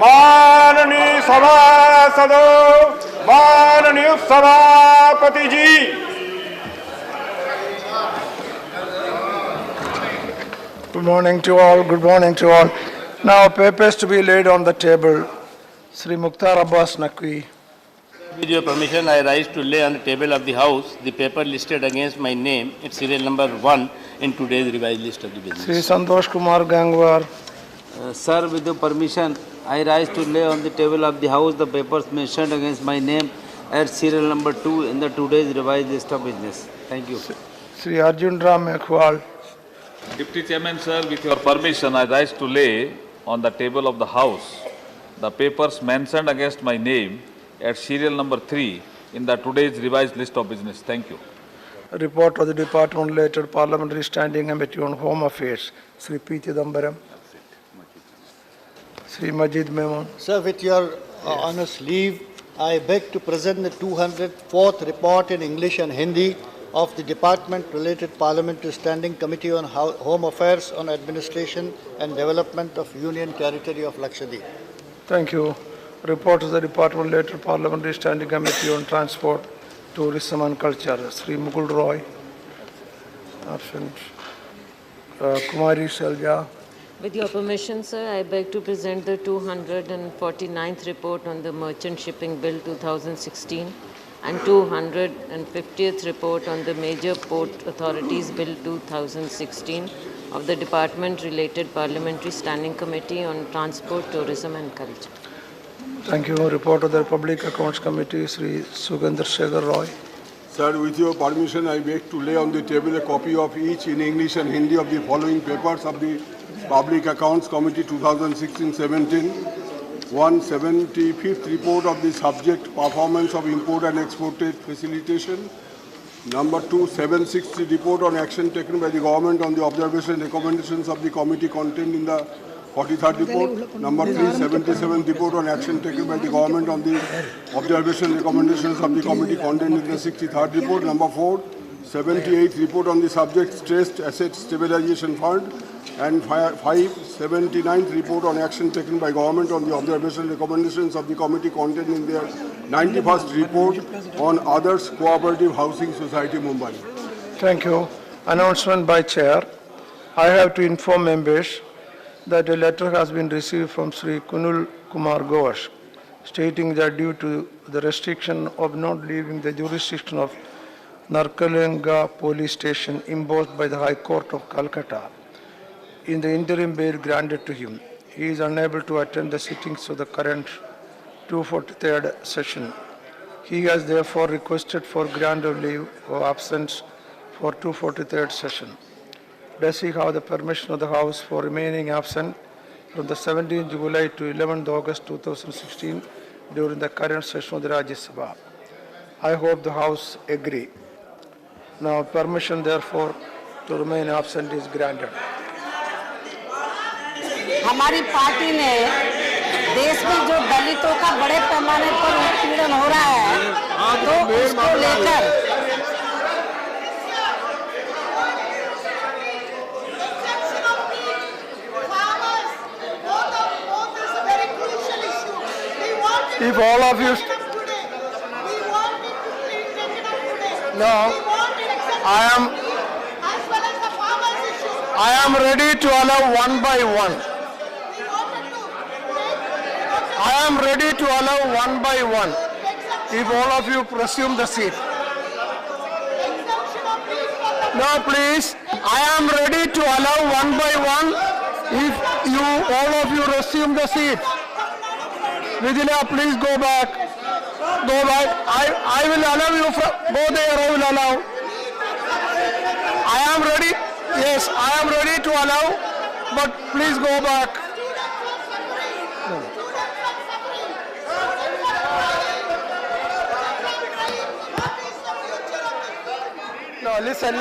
माननीय सभासदों, माननीय सभापति जी, Good morning to all. Good morning to all. Now, papers to be laid on the table. Sri Mukhtar Abbas Naqvi. With your permission, I rise to lay on the table of the House the paper listed against my name, its serial number 1 in today's revised list of the business. Sri Santosh Kumar Gangwar. Sir, with your permission, I rise to lay on the table of the House the papers mentioned against my name at serial number 2 in the today's revised list of business. Thank you. Sri Arjun Ram Meghwal. Deputy Chairman, sir, with your permission, I rise to lay on the table of the House the papers mentioned against my name at serial number 3 in the today's revised list of business. Thank you. Report of the Department related Parliamentary Standing Committee on Home Affairs. Sri P. Chidambaram. Sri Majid Memon. Sir, with your honor's leave, I beg to present the 204th report in English and Hindi of the Department-related Parliamentary Standing Committee on Home Affairs on Administration and Development of Union Territory of Lakshadweep. Thank you. Report of the Department-related Parliamentary Standing Committee on Transport, Tourism and Culture. Sri Mukul Roy. Absent. Kumari Selja. With your permission, sir, I beg to present the 249th report on the Merchant Shipping Bill 2016 and 250th report on the Major Port Authorities Bill 2016 of the Department-related Parliamentary Standing Committee on Transport, Tourism and Culture. Thank you. Report of the Public Accounts Committee, Sri Sugandhar Shekhar Roy. Sir, with your permission, I beg to lay on the table a copy of each in English and Hindi of the following papers of the Public Accounts Committee 2016-17. 175th report of the subject performance of import and export trade facilitation. Number 2, 760 report on action taken by the government on the observation recommendations of the committee contained in the 43rd report. Number 3, 77th report on action taken by the government on the observation recommendations of the committee contained in the 63rd report. Number 4, 78th report on the subject stressed asset stabilization fund. And 5, 79th report on action taken by government on the observation recommendations of the committee contained in their 91st report on Others Cooperative Housing Society, Mumbai. Thank you. Announcement by Chair. I have to inform members that a letter has been received from Sri Kunal Kumar Ghosh stating that due to the restriction of not leaving the jurisdiction of Narkalinga Police Station imposed by the High Court of Calcutta, in the interim bail granted to him, he is unable to attend the sittings of the current 243rd session. He has therefore requested for grant of leave of absence for 243rd session. Does he have the permission of the House for remaining absent from the 17th July to 11th August 2016 during the current session of the Rajya Sabha? I hope the House agree. Now, permission therefore to remain absent is granted. हमारी party ने देश में जो दलितों का बड़े पैमाने पर उत्पीड़न हो रहा है तो उसको लेकर If all of you no, I am ready to allow one by one. I am ready to allow one by one. If all of you presume the seat. No, please. I am ready to allow one by one. If you all of you resume the seat. Vidila, please go back. Go back. I will allow you from go there. I will allow. I am ready. Yes, I am ready to allow, but please go back. No, listen. No,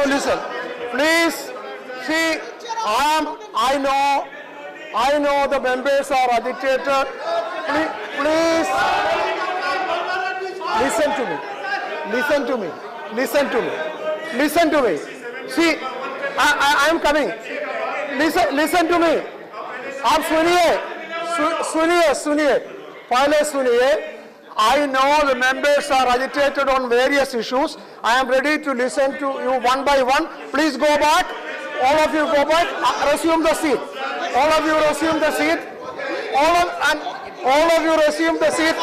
listen. Please, see, I know the members are agitated. Please, listen to me. Listen to me. See, I am coming. Listen to me. आप सुनिए सुनिए पहले सुनिए. I know the members are agitated on various issues. I am ready to listen to you one by one. Please go back. All of you go back. Resume the seat. All of you resume the seat. All of you resume the seat.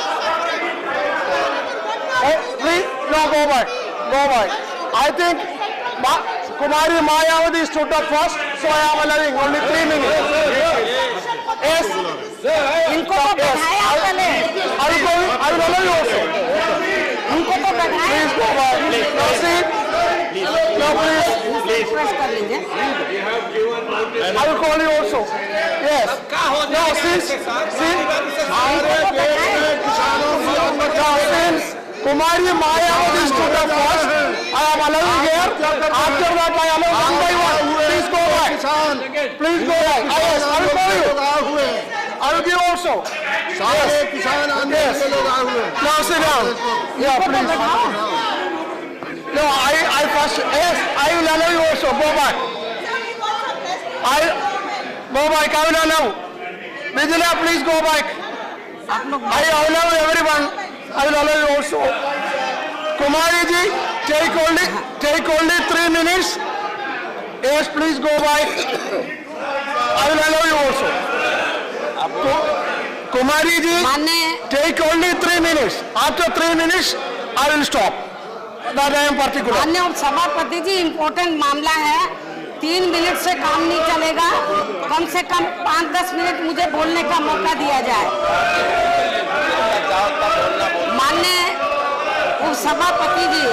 Please, no, go back. Go back. I think Kumari Mayawati stood up first, so I am allowing only 3 minutes. Yes. इनको तो बैठाया पहले. I will allow you also. उनको तो बैठाया. Please go back. No seat. No, please. Request कर लीजिए. I will call you also. Yes. No, since Kumari Mayawati stood up first, I am allowing here. After that, I allow one by one. Please go back. Please go back. Yes, I will call you. I will give also. Yes. Now sit down. Yeah, please. No, I first. Yes, I will allow you also. Go back. Go back. I will allow. Vigila, please go back. I allow everyone. I will allow you also. Kumari ji, take only 3 minutes. Yes, please go back. I will allow you also. Kumari ji, take only 3 minutes. After 3 minutes, I will stop. That I am particular. माननीय सभापति जी, important मामला है. 3 minute से काम नहीं चलेगा. कम से कम 5-10 minute मुझे बोलने का मौका दिया जाए. माननीय उपसभापति जी,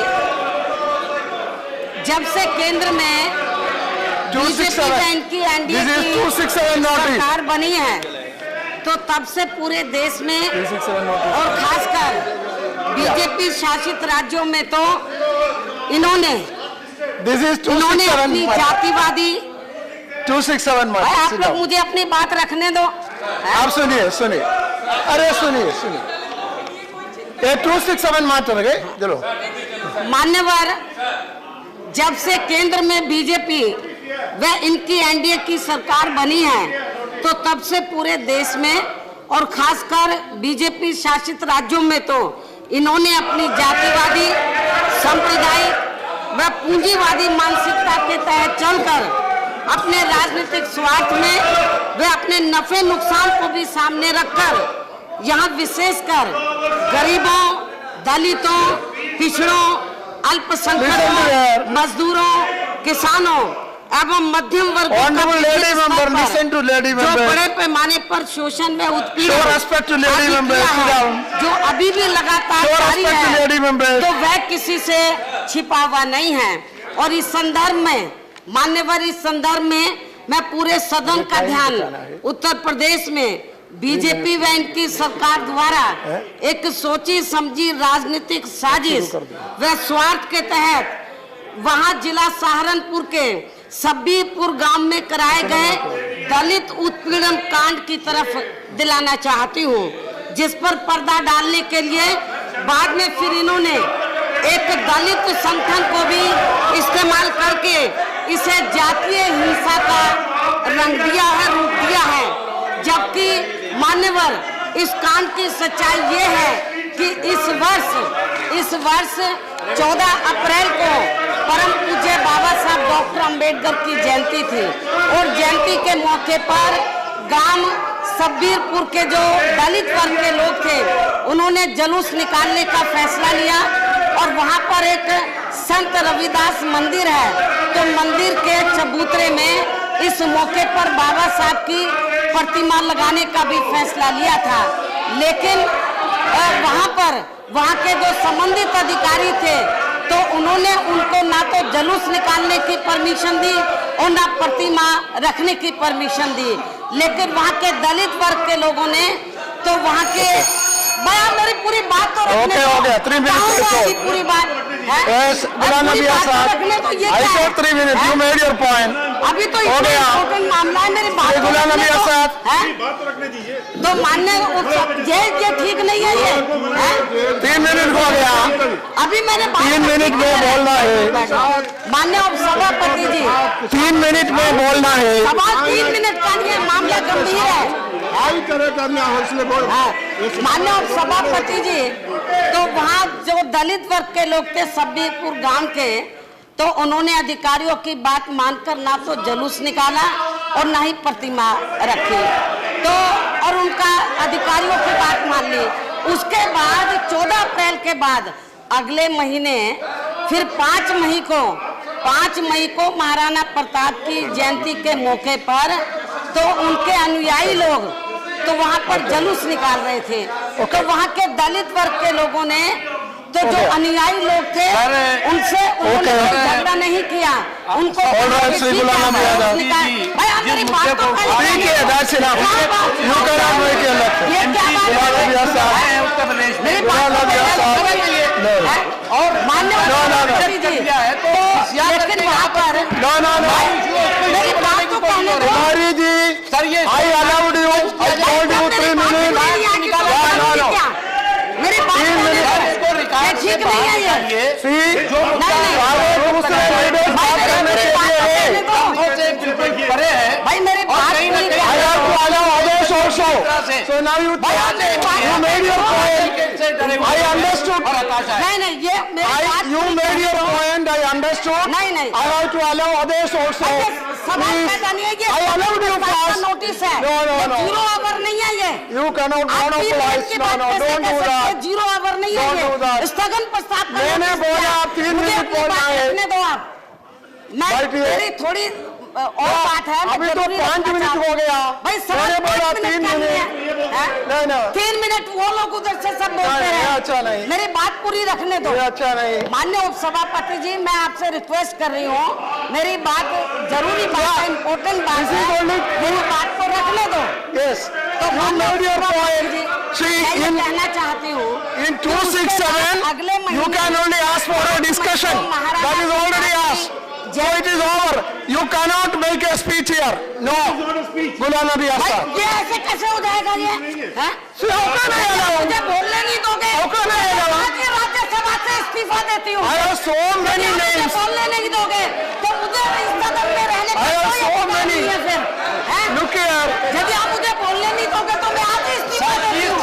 जब से केंद्र में बीजेपी की एनडीए की सरकार बनी है, तो तब से पूरे देश में और खासकर बीजेपी शासित राज्यों में तो इन्होंने अपनी जातिवादी 267 आप लोग मुझे अपनी बात रखने दो. आप सुनिए. अरे सुनिए. ये 267 मात्र चलो. मान्यवर, जब से केंद्र में बीजेपी व इनकी एनडीए की सरकार बनी है, तो तब से पूरे देश में और खासकर बीजेपी शासित राज्यों में तो इन्होंने अपनी जातिवादी, सांप्रदायिक व पूंजीवादी मानसिकता के तहत चलकर अपने राजनीतिक स्वार्थ में वे अपने नफे नुकसान को भी सामने रखकर यहाँ विशेषकर गरीबों, दलितों, पिछड़ों, अल्पसंख्यकों, मजदूरों, किसानों एवं मध्यम वर्ग जो बड़े पैमाने पर शोषण में उत्पीड़न जो अभी भी लगातार जारी है, तो वह किसी से छिपा हुआ नहीं है. और इस संदर्भ में मान्यवर, इस संदर्भ में मैं पूरे सदन का ध्यान उत्तर प्रदेश में बीजेपी व इनकी सरकार द्वारा एक सोची समझी राजनीतिक साजिश व स्वार्थ के तहत वहां जिला सहारनपुर के सब्बीपुर गांव में कराए गए दलित उत्पीड़न कांड की तरफ दिलाना चाहती हूं, जिस पर पर्दा डालने के लिए बाद में फिर इन्होंने एक दलित संगठन को भी इस्तेमाल करके इसे जातीय हिंसा का रंग दिया है, रूप दिया है. जबकि मान्यवर, इस कांड की सच्चाई ये है कि इस वर्ष 14 अप्रैल को परम पूज्य बाबा साहब डॉक्टर अंबेडकर की जयंती थी और जयंती के मौके पर गांव सब्बीरपुर के जो दलित वर्ग के लोग थे, उन्होंने जुलूस निकालने का फैसला लिया और वहां पर एक संत रविदास मंदिर है, तो मंदिर के चबूतरे में इस मौके पर बाबा साहब की प्रतिमा लगाने का भी फैसला लिया था. लेकिन वहां के जो संबंधित अधिकारी थे, तो उन्होंने उनको ना तो जुलूस निकालने की परमिशन दी और ना प्रतिमा रखने की परमिशन दी. लेकिन वहां के दलित वर्ग के लोगों ने तो वहां के मेरी पूरी बात तो रखने हो गया 3 मिनट पूरी बात अभी तो इम्पोर्टेंट मामला है, मेरी बात रखने दीजिए. तो मानने ये ठीक नहीं है. ये 3 मिनट हो गया. अभी मैंने 3 मिनट में बोलना है. माननीय उपसभापति जी, 3 मिनट में बोलना है. सवाल 3 मिनट का नहीं है, मामला गंभीर है. माननीय सभापति जी, तो वहाँ जो दलित वर्ग के लोग थे सब्बीपुर गांव के, तो उन्होंने अधिकारियों की बात मानकर ना तो जुलूस निकाला और ना ही प्रतिमा रखी, तो और उनका अधिकारियों की बात मान ली। उसके बाद 14 अप्रैल के बाद अगले महीने फिर 5 मई को महाराणा प्रताप की जयंती के मौके पर तो उनके अनुयायी लोग तो वहाँ पर जुलूस निकाल रहे थे, तो वहाँ के दलित वर्ग के लोगों ने तो जो अनुयायी लोग थे उनसे उन्होंने झगड़ा नहीं किया, उनको और मान्य लेकिन वहाँ पर मेरी बात तो कहने दो जी, I allowed you, I told you 3 minutes. मेरी बात ठीक नहीं है ये। भाई मेरी बात so now you made your point. I understood. नहीं ये you made your point. I understood. नहीं I have to allow others also. I allowed you first. Notice है। No. 0 आवर नहीं है ये। You cannot monopolize. No, don't do that. 0 our नहीं है ये। स्थगन प्रस्ताव मैंने बोला आप 3 मिनट बोलना है। दो आप। मेरी थोड़ी और बात है। अभी तो 5 मिनट हो गया। भाई मैंने बोला 3 मिनट। नहीं 3 मिनट वो लोग उधर से सब बोलते हैं। अच्छा नहीं। मेरी बात पूरी रखने दो। अच्छा नहीं। माननीय उपसभापति जी, मैं आपसे रिक्वेस्ट कर रही हूँ, मेरी बात जरूरी बात है, इम्पोर्टेंट बात है, मेरी बात को रखने दो। Yes. तो you made your point. See, मैं कहना चाहती हूँ in 267 you can only ask for a discussion. That is already asked. So it is over. You cannot make a speech here. No. Ghulam Nabi Azad. ये ऐसे कैसे हो जाएगा ये? मुझे बोलने नहीं दोगे? राज्यसभा से इस्तीफा देती हूँ। I have so many names. बोलने नहीं दोगे तो मुझे इस सदन में रहने का कोई अधिकार नहीं है फिर। Look here. यदि आप मुझे बोलने नहीं दोगे तो मैं आज इस्तीफा देती हूँ।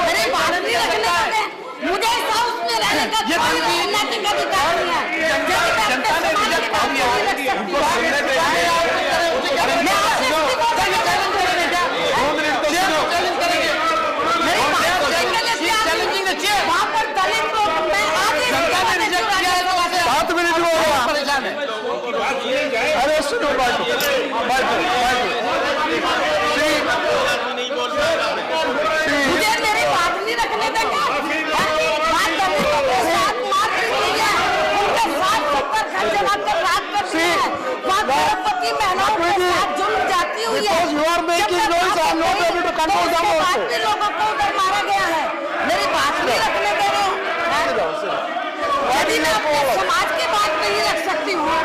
मेरी बात नहीं रखने दोगे, मुझे इस हाउस में रहने का कोई नैतिक अधिकार नहीं है। जनता ने रिजेक्ट कर दिया। वहाँ पर दलित लोग मैं आज 7 मिनट हो गया। अरे सुनो बात। मुझे मेरी बात नहीं रखने देगा। बात दलितों के साथ मार पीटी है, उनके साथ ऊपर घर जमाकर रात करती है, वहाँ गर्भवती महिलाओं के साथ जुल्म जाती हुई है। लोगों को उधर मारा गया है, मेरी बात नहीं रखने दे रहे हो। यदि मैं अपने समाज की बात नहीं रख सकती हूँ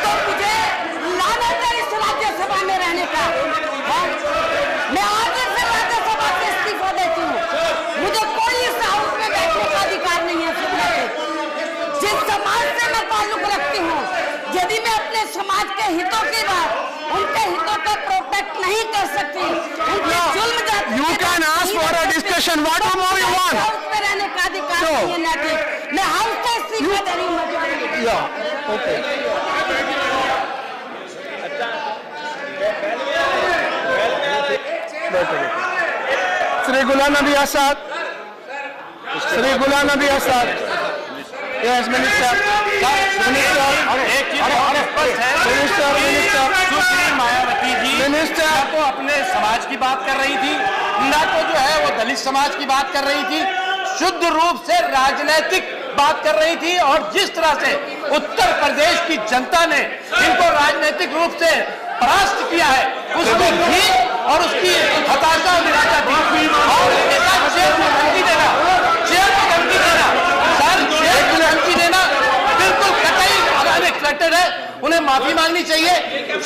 तो मुझे लानत है इस राज्यसभा में रहने का। मैं आज से राज्यसभा से इस्तीफा देती हूँ। मुझे कोई इस हाउस में बैठने का अधिकार नहीं है। जिस समाज से मैं ताल्लुक रखती हूँ, यदि मैं अपने समाज के हितों की बात, उनके हितों को प्रोटेक्ट नहीं कर सकती, उनके जुल्म जाती You can ask for a discussion. What more you want? House में रहने का अधिकार नहीं है नैतिक। मैं हाउस से इस्तीफा दे रही हूँ। Yeah. Okay. Shri Ghulam Nabi Azad. Shri Ghulam Nabi Azad. Yes, Minister. सुश्री मायावती जी ना तो अपने समाज की बात कर रही थी, ना तो जो है वो दलित समाज की बात कर रही थी, शुद्ध रूप से राजनीतिक बात कर रही थी। और जिस तरह से उत्तर प्रदेश की जनता ने इनको राजनीतिक रूप से परास्त किया है, उसकी भी और उसकी हताशा और निराशा थी। और उसके साथ चेयर को धमकी देना, चेयर को धमकी देना, सर चेयर को धमकी देना बिल्कुल कतई अनएक्सपेक्टेड है। उन्हें माफी मांगनी चाहिए।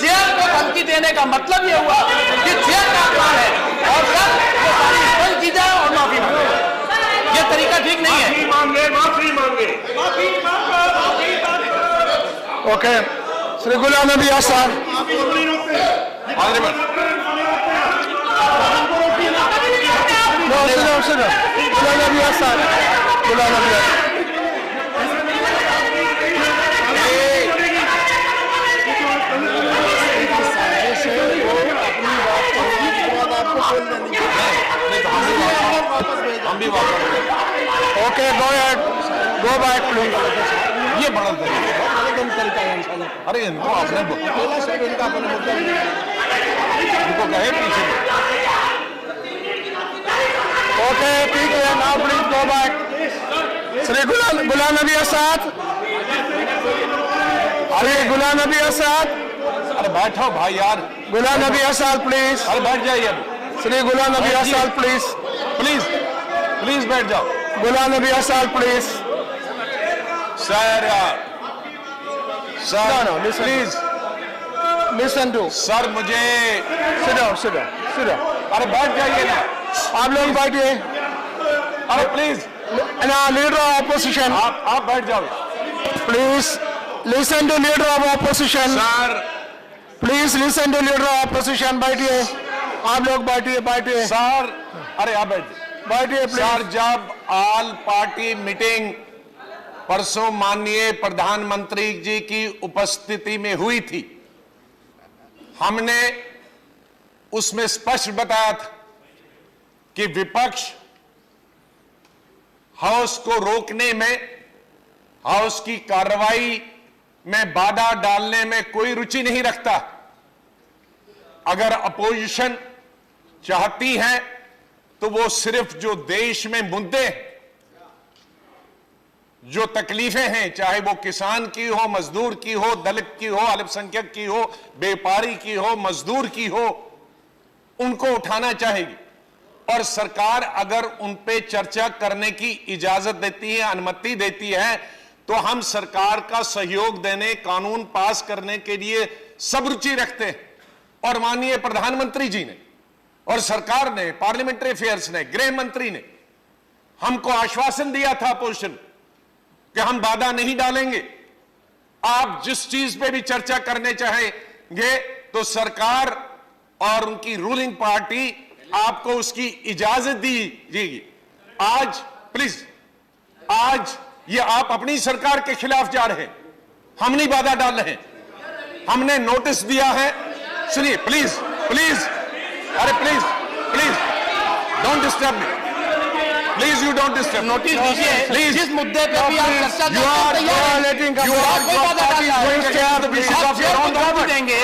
चेयर को धमकी देने का मतलब ये हुआ कि चेयर का अपमान है और सर वो सारी स्पष्ट की जाए और माफी मांगे। ये तरीका ठीक नहीं है। Okay. Sri Ghulam Nabi Azad. No, sit down, sit down. Ghulam Nabi Azad. Ghulam Nabi Azad. Okay, go ahead. Go back, please. ये बड़ा तरीका है इंशाल्लाह। अरे इनको आपने अकेला से इनका अपने मुद्दा इनको कहे पीछे। Okay, ठीक है. Now please go back. Sri Ghulam Nabi Azad. Sri Ghulam Nabi Azad. अरे बैठो भाई यार। Ghulam Nabi Azad, please. अरे बैठ जाइए अभी। Sri Ghulam Nabi Azad, please. Please please बैठ जाओ। Ghulam Nabi Azad, please. Sir No, no, listen. Please Listen to. Sir मुझे Sit down, sit down, sit down. अरे बैठ जाइए ना। आप लोग बैठिए. अरे please Now, leader of opposition, आप बैठ जाओ। please listen to leader of opposition. Sir Please listen to leader of opposition. बैठिए. आप लोग बैठिए, बैठिए. सर अरे आप बैठ बैठिए, सर। please. जब ऑल पार्टी मीटिंग परसों माननीय प्रधानमंत्री जी की उपस्थिति में हुई थी, हमने उसमें स्पष्ट बताया था कि विपक्ष हाउस को रोकने में, हाउस की कार्रवाई में बाधा डालने में कोई रुचि नहीं रखता। अगर अपोजिशन चाहती है तो वो सिर्फ जो देश में मुद्दे, जो तकलीफें हैं, चाहे वो किसान की हो, मजदूर की हो, दलित की हो, अल्पसंख्यक की हो, व्यापारी की हो, मजदूर की हो, उनको उठाना चाहेगी। और सरकार अगर उन पे चर्चा करने की इजाजत देती है, अनुमति देती है, तो हम सरकार का सहयोग देने, कानून पास करने के लिए सब रुचि रखते हैं। और माननीय प्रधानमंत्री जी ने और सरकार ने, पार्लियामेंट्री अफेयर्स ने, गृह मंत्री ने हमको आश्वासन दिया था अपोजिशन कि हम बाधा नहीं डालेंगे। आप जिस चीज पे भी चर्चा करने चाहेंगे तो सरकार और उनकी रूलिंग पार्टी आपको उसकी इजाजत दीजिएगी। आज प्लीज, आज ये आप अपनी सरकार के खिलाफ जा रहे हैं, हम नहीं बाधा डाल रहे हैं। हमने नोटिस दिया है। सुनिए प्लीज प्लीज, अरे please please don't disturb me, please you don't disturb. Notice दीजिए प्लीज। जिस मुद्दे पे भी आप चर्चा You are violating देंगे,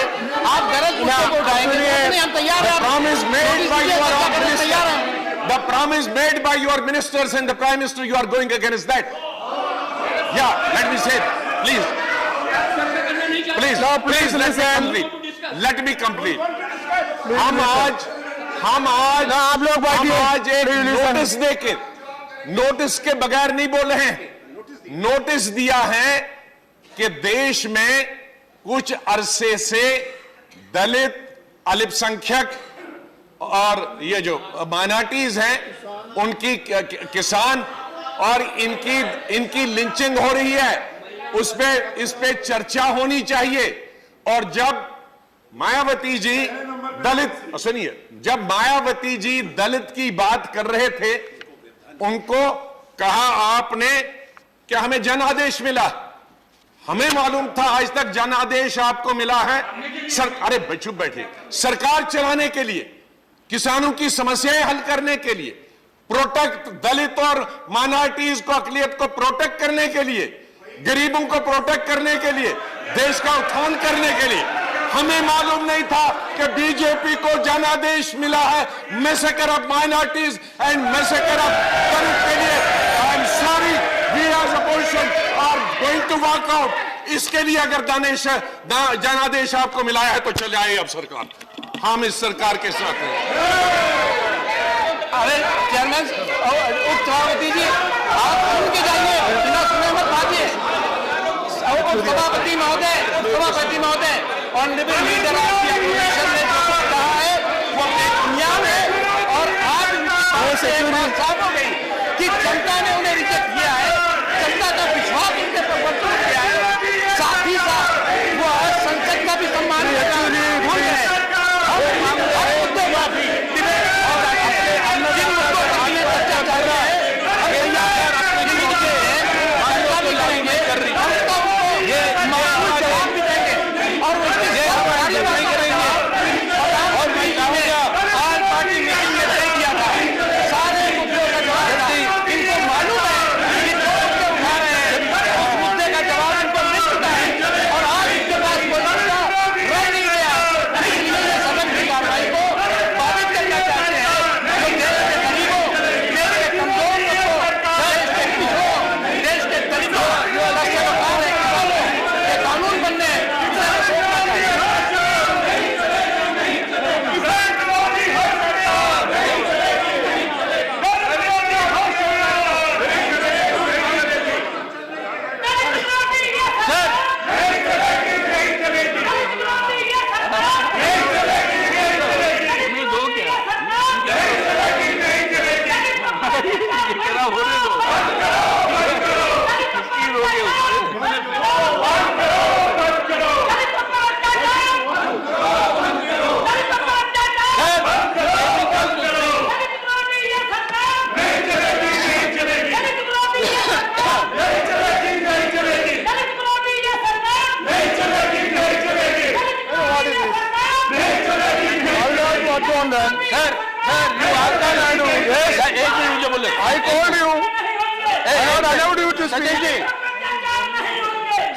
आप गलत मुद्दे को उठाएंगे, हम तैयार हैं। The promise made by your तैयार हैं। The promise made by your ministers and the Prime Minister, you are going against that. Yeah, let me say, please. Please, No, please let me complete. Let me complete. हम आज आप लोग हम आज एक notice देके, नोटिस के बगैर नहीं बोल रहे हैं। नोटिस दिया है कि देश में कुछ अरसे से दलित, अल्पसंख्यक और ये जो माइनॉरिटीज हैं, उनकी किसान और इनकी लिंचिंग हो रही है। इस पे चर्चा होनी चाहिए। और जब मायावती जी जब मायावती जी दलित की बात कर रहे थे, उनको कहा आपने कि हमें जन आदेश मिला। हमें मालूम था आज तक जन आदेश आपको मिला है अरे चुप बैठिए, सरकार चलाने के लिए, किसानों की समस्याएं हल करने के लिए, प्रोटेक्ट दलित और माइनॉरिटीज को, अकलियत को प्रोटेक्ट करने के लिए, गरीबों को प्रोटेक्ट करने के लिए, देश का उत्थान करने के लिए। हमें मालूम नहीं था कि बीजेपी को जनादेश मिला है massacre of minorities and massacre of Dalit के लिए। I am sorry, we as opposition are going to work out. इसके लिए अगर जनादेश आपको मिला है तो चले आइए अब सरकार, हम इस सरकार के साथ हैं। अरे चेयरमैन उपसभापति जी, आप सुन के जाइए, बिना सुने मत भागिए। उपसभापति महोदय, honourable leader of the opposition ने जो कहा है वो बेबुनियाद है। और आज इनकी बात साफ हो गई कि जनता ने उन्हें रिजेक्ट किया है, जनता का विश्वास उनके पर बरकरार किया है, साथ ही साथ वो आज संसद का भी सम्मान भूल गए।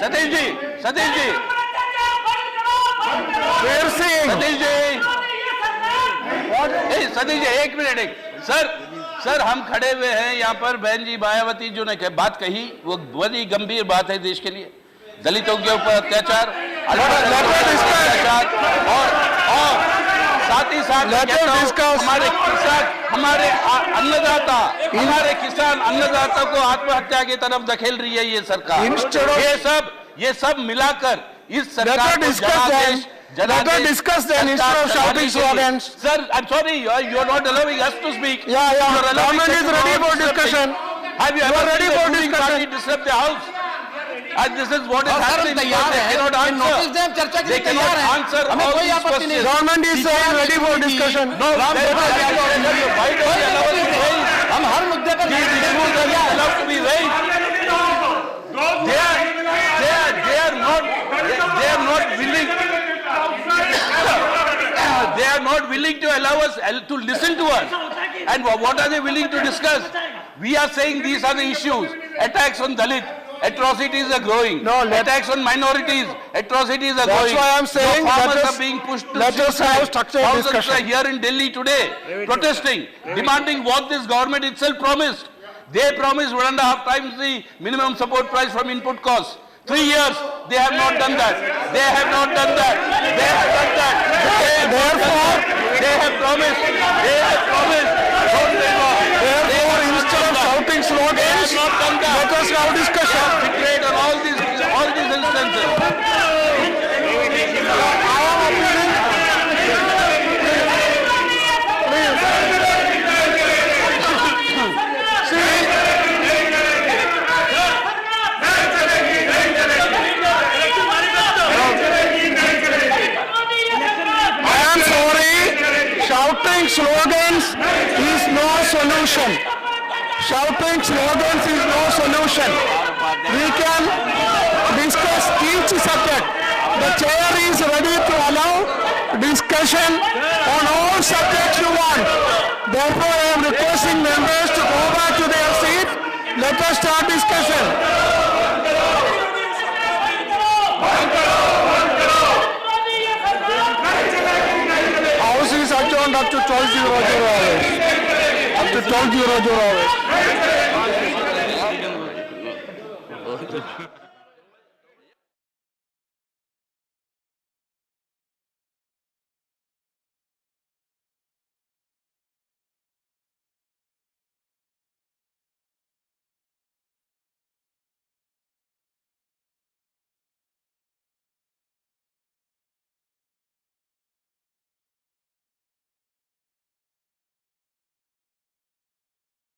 सतीश जी, सतीश जी एक मिनट। सर हम खड़े हुए हैं यहाँ पर, बहन जी मायावती जो ने बात कही वो बड़ी गंभीर बात है देश के लिए। दलितों के ऊपर अत्याचार और साथ ही साथ हमारे किसान, हमारे किसान अन्नदाता को आत्महत्या की तरफ धकेल रही है ये सरकार। ये सब मिलाकर इस सरकार को Let us discuss then instead of shouting slogans. Sir, I'm sorry, you are not allowing us to speak. Yeah. Government is ready for discussion. Have you ever ready for discussion? Disrupt the house. And this is what is happening. They cannot answer. They cannot answer all these questions. Government is ready for discussion. No, why don't you allow us to raise? हम हर मुद्दे पर These issues are allowed to be raised. They are not willing to allow us to listen to us. And what are they willing to discuss? We are saying these are the issues. Attacks on Dalit, atrocities are growing. Attacks on minorities, atrocities are growing. That's why I'm saying farmers are being pushed to let us have structured thousands discussion. are here in Delhi today, protesting, demanding what this government itself promised. They promised 1.5 times the minimum support price from input costs. 3 years, they have not done that. They have not done that. They have done that. They have promised. They have promised. Therefore, instead of shouting slogans, not done that. let us have discussion. Betrayed on all these instances. Shouting slogans is no solution. Shouting slogans is no solution. We can discuss each subject. The chair is ready to allow discussion on all subjects you want. Therefore, I am requesting members to go back to their seat. Let us start discussion. House is adjourned up to 12:00 hours. Up to 12:00 hours.